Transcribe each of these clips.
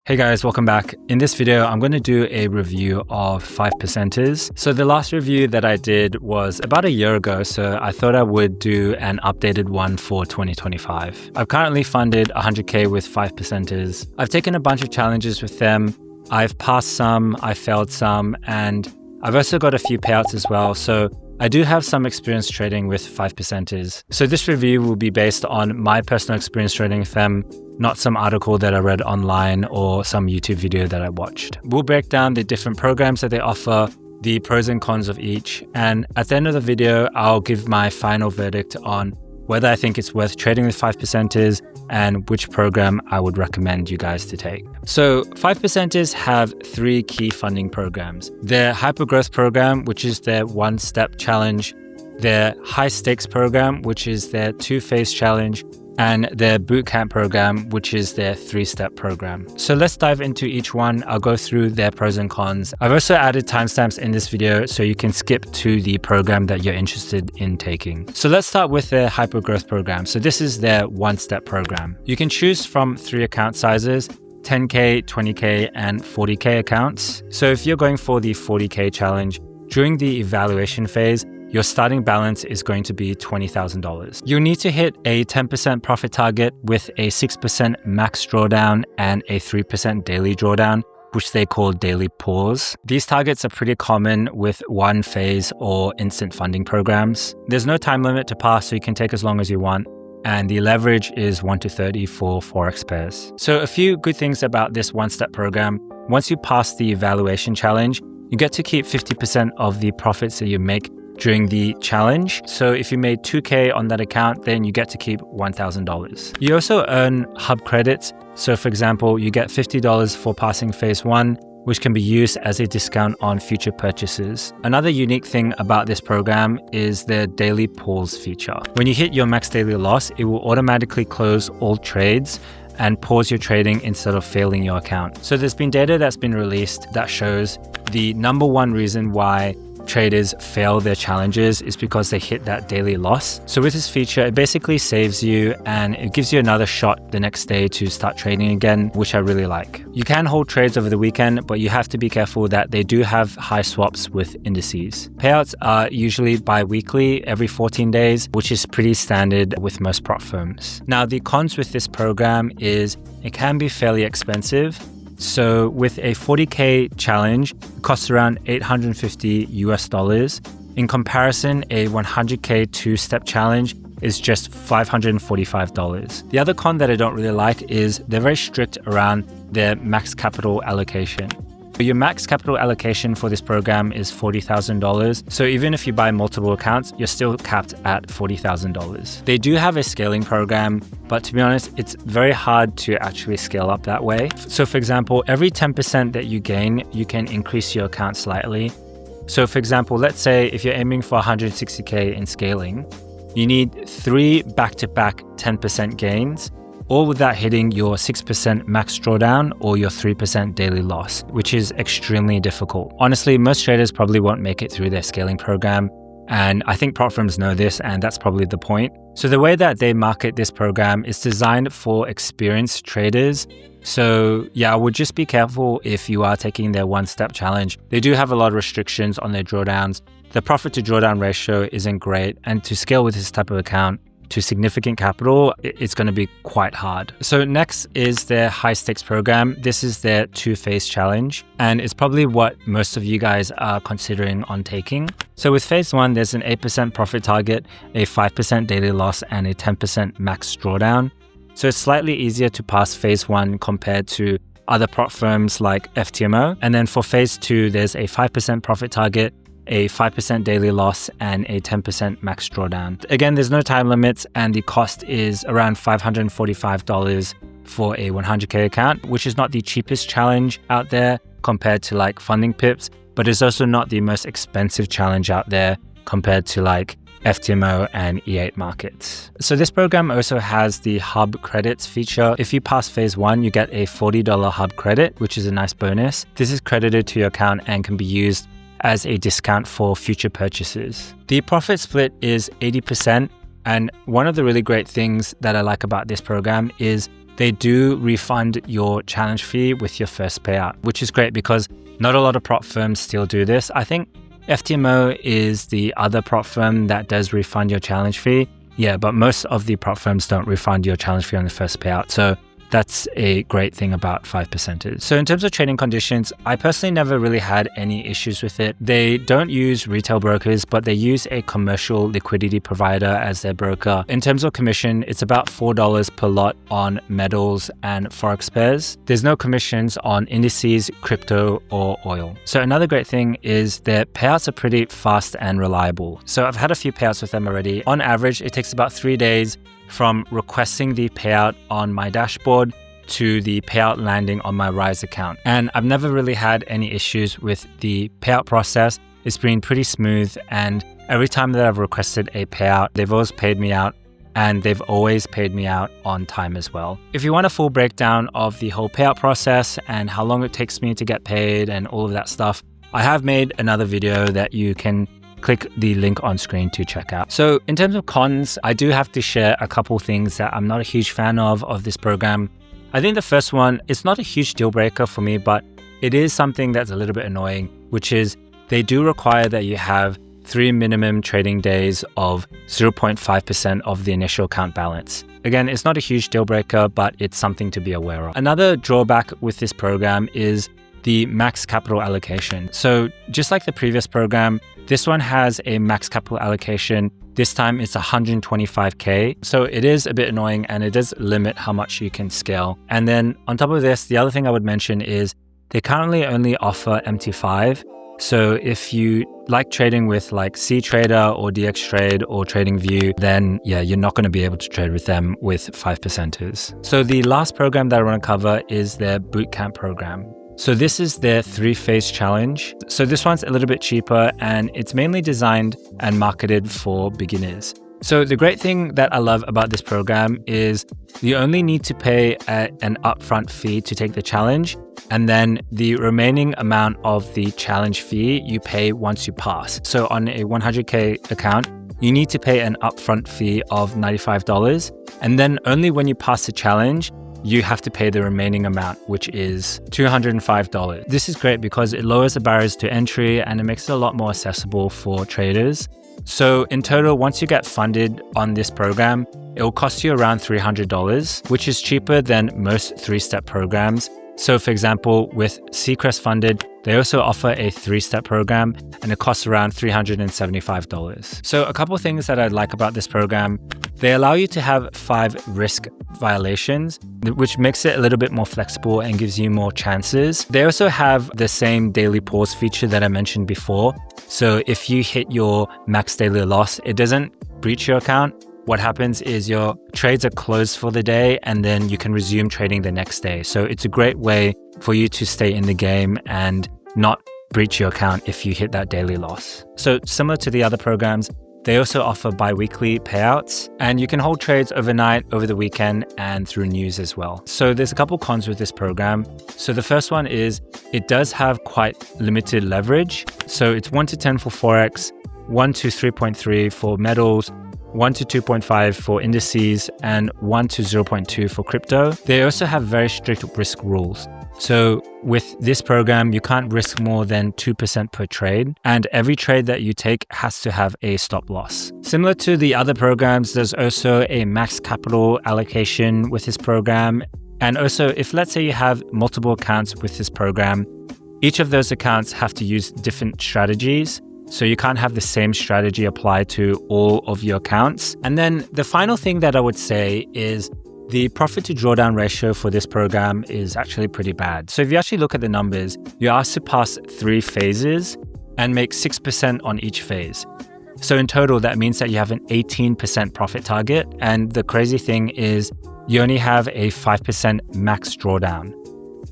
Hey guys, welcome back. In this video, I'm going to do a review of 5%ers. So the last review that I did was about a year ago, so I thought I would do an updated one for 2025. I've currently funded 100K with 5%ers. I've taken a bunch of challenges with them. I've passed some, I failed some, and I've also got a few payouts as well. So I do have some experience trading with 5%ers. So this review will be based on my personal experience trading with them, not some article that I read online or some YouTube video that I watched. We'll break down the different programs that they offer, the pros and cons of each, and at the end of the video, I'll give my final verdict on whether I think it's worth trading with 5%ers and which program I would recommend you guys to take. So 5%ers have three key funding programs. Their Hyper Growth program, which is their one-step challenge, their High Stakes program, which is their two-phase challenge, and their BootCamp program, which is their three-step program. So let's dive into each one. I'll go through their pros and cons. I've also added timestamps in this video so you can skip to the program that you're interested in taking. So let's start with their Hyper Growth program. So this is their one-step program. You can choose from 3 account sizes, 10K, 20K, and 40K accounts. So if you're going for the 40K challenge, during the evaluation phase, your starting balance is going to be $20,000. You'll need to hit a 10% profit target with a 6% max drawdown and a 3% daily drawdown, which they call daily pause. These targets are pretty common with one phase or instant funding programs. There's no time limit to pass, so you can take as long as you want. And the leverage is 1 to 30 for Forex pairs. So a few good things about this one-step program. Once you pass the evaluation challenge, you get to keep 50% of the profits that you make during the challenge. So if you made 2K on that account, then you get to keep $1,000. You also earn hub credits. So for example, you get $50 for passing phase 1, which can be used as a discount on future purchases. Another unique thing about this program is the daily pause feature. When you hit your max daily loss, it will automatically close all trades and pause your trading instead of failing your account. So there's been data that's been released that shows the number one reason why traders fail their challenges is because they hit that daily loss. So with this feature, it basically saves you and it gives you another shot the next day to start trading again, which I really like. You can hold trades over the weekend, but you have to be careful that they do have high swaps with indices. Payouts are usually bi-weekly, every 14 days, which is pretty standard with most prop firms. Now, the cons with this program is it can be fairly expensive. So with a 40K challenge, it costs around $850 US. In comparison, a 100K two-step challenge is just $545. The other con that I don't really like is they're very strict around their max capital allocation. Your max capital allocation for this program is $40,000. So even if you buy multiple accounts, you're still capped at $40,000. They do have a scaling program, but to be honest, it's very hard to actually scale up that way. So for example, every 10% that you gain, you can increase your account slightly. So for example, let's say if you're aiming for 160K in scaling, you need 3 back-to-back 10% gains, all without hitting your 6% max drawdown or your 3% daily loss, which is extremely difficult. Honestly, most traders probably won't make it through their scaling program, and I think prop firms know this, and that's probably the point. So the way that they market this program is designed for experienced traders. So yeah, I would just be careful if you are taking their one-step challenge. They do have a lot of restrictions on their drawdowns. The profit to drawdown ratio isn't great, and to scale with this type of account to significant capital, it's going to be quite hard. So next is their High Stakes program. This is their two-phase challenge, and it's probably what most of you guys are considering on taking. So with phase 1, there's an 8% profit target, a 5% daily loss, and a 10% max drawdown. So it's slightly easier to pass phase 1 compared to other prop firms like FTMO. And then for phase 2, there's a 5% profit target, a 5% daily loss, and a 10% max drawdown. Again, there's no time limits, and the cost is around $545 for a 100K account, which is not the cheapest challenge out there compared to like funding pips, but it's also not the most expensive challenge out there compared to like FTMO and E8 markets. So this program also has the hub credits feature. If you pass phase 1, you get a $40 hub credit, which is a nice bonus. This is credited to your account and can be used as a discount for future purchases. The profit split is 80%, and one of the really great things that I like about this program is they do refund your challenge fee with your first payout, which is great because not a lot of prop firms still do this. I think FTMO is the other prop firm that does refund your challenge fee. Yeah, but most of the prop firms don't refund your challenge fee on the first payout. So that's a great thing about 5%ers. So in terms of trading conditions, I personally never really had any issues with it. They don't use retail brokers, but they use a commercial liquidity provider as their broker. In terms of commission, it's about $4 per lot on metals and forex pairs. There's no commissions on indices, crypto, or oil. So another great thing is their payouts are pretty fast and reliable. So I've had a few payouts with them already. On average, it takes about 3 days from requesting the payout on my dashboard to the payout landing on my Rise account. And I've never really had any issues with the payout process. It's been pretty smooth, and every time that I've requested a payout, they've always paid me out, and they've always paid me out on time as well. If you want a full breakdown of the whole payout process and how long it takes me to get paid and all of that stuff, I have made another video that you can click the link on screen to check out. So in terms of cons, I do have to share a couple things that I'm not a huge fan of this program. I think the first one, it's not a huge deal breaker for me, but it is something that's a little bit annoying, which is they do require that you have 3 minimum trading days of 0.5% of the initial account balance. Again, it's not a huge deal breaker, but it's something to be aware of. Another drawback with this program is the max capital allocation. So just like the previous program, this one has a max capital allocation. This time it's 125K. So it is a bit annoying, and it does limit how much you can scale. And then on top of this, the other thing I would mention is they currently only offer MT5. So if you like trading with like CTrader or DXTrade or TradingView, then yeah, you're not going to be able to trade with them with 5%ers. So the last program that I want to cover is their bootcamp program. So this is their 3-phase challenge. So this one's a little bit cheaper, and it's mainly designed and marketed for beginners. So the great thing that I love about this program is you only need to pay an upfront fee to take the challenge, and then the remaining amount of the challenge fee you pay once you pass. So on a 100K account, you need to pay an upfront fee of $95, and then only when you pass the challenge, you have to pay the remaining amount, which is $205. This is great because it lowers the barriers to entry and it makes it a lot more accessible for traders. So in total, once you get funded on this program, it will cost you around $300, which is cheaper than most 3-step programs. So for example, with Seacrest funded, they also offer a 3-step program, and it costs around $375. So a couple of things that I like about this program: they allow you to have 5 risk violations, which makes it a little bit more flexible and gives you more chances. They also have the same daily pause feature that I mentioned before. So if you hit your max daily loss, it doesn't breach your account. What happens is your trades are closed for the day, and then you can resume trading the next day. So it's a great way for you to stay in the game and not breach your account if you hit that daily loss. So similar to the other programs, they also offer bi-weekly payouts, and you can hold trades overnight, over the weekend, and through news as well. So there's a couple cons with this program. So the first one is it does have quite limited leverage. So it's 1 to 10 for Forex, 1 to 3.3 for metals, 1 to 2.5 for indices, and 1 to 0.2 for crypto. They also have very strict risk rules. So with this program, you can't risk more than 2% per trade, and every trade that you take has to have a stop loss. Similar to the other programs, there's also a max capital allocation with this program. And also, if let's say you have multiple accounts with this program, each of those accounts have to use different strategies. So you can't have the same strategy applied to all of your accounts. And then the final thing that I would say is the profit to drawdown ratio for this program is actually pretty bad. So if you actually look at the numbers, you're asked to pass 3 phases and make 6% on each phase. So in total, that means that you have an 18% profit target. And the crazy thing is you only have a 5% max drawdown.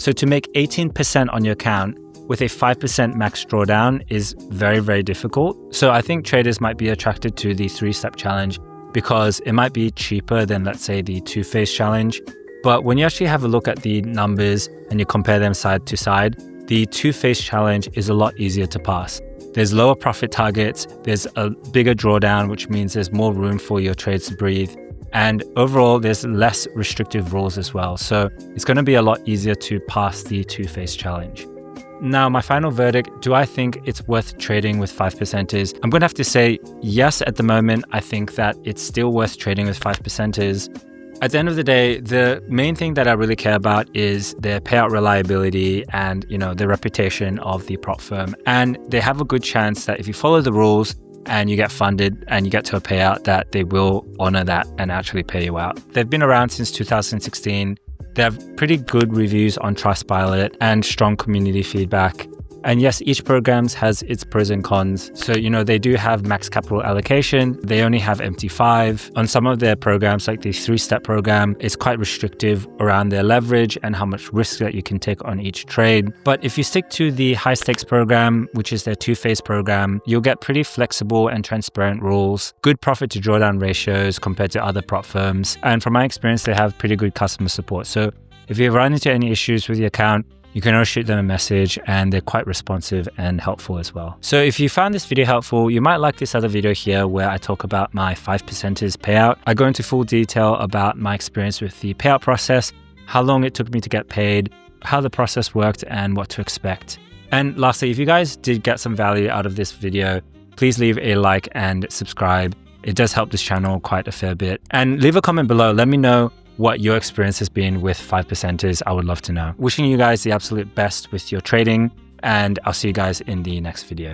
So to make 18% on your account with a 5% max drawdown is very, very difficult. So I think traders might be attracted to the 3-step challenge because it might be cheaper than, let's say, the 2-phase challenge. But when you actually have a look at the numbers and you compare them side to side, the 2-phase challenge is a lot easier to pass. There's lower profit targets, there's a bigger drawdown, which means there's more room for your trades to breathe. And overall, there's less restrictive rules as well. So it's going to be a lot easier to pass the two-phase challenge. Now, my final verdict, do I think it's worth trading with 5%ers? I'm going to have to say yes at the moment. I think that it's still worth trading with 5%ers. At the end of the day, the main thing that I really care about is their payout reliability and, the reputation of the prop firm. And they have a good chance that if you follow the rules and you get funded and you get to a payout, that they will honor that and actually pay you out. They've been around since 2016. They have pretty good reviews on Trustpilot and strong community feedback. And yes, each program has its pros and cons. So, they do have max capital allocation. They only have MT5. On some of their programs, like the 3-step program, it's quite restrictive around their leverage and how much risk that you can take on each trade. But if you stick to the high stakes program, which is their 2-phase program, you'll get pretty flexible and transparent rules, good profit to drawdown ratios compared to other prop firms. And from my experience, they have pretty good customer support. So if you run into any issues with the account, you can always shoot them a message, and they're quite responsive and helpful as well. So if you found this video helpful, you might like this other video here where I talk about my 5%ers payout. I go into full detail about my experience with the payout process, how long it took me to get paid, how the process worked, and what to expect. And lastly, if you guys did get some value out of this video, please leave a like and subscribe. It does help this channel quite a fair bit. And leave a comment below. Let me know what your experience has been with 5%ers. I would love to know. Wishing you guys the absolute best with your trading, and I'll see you guys in the next video.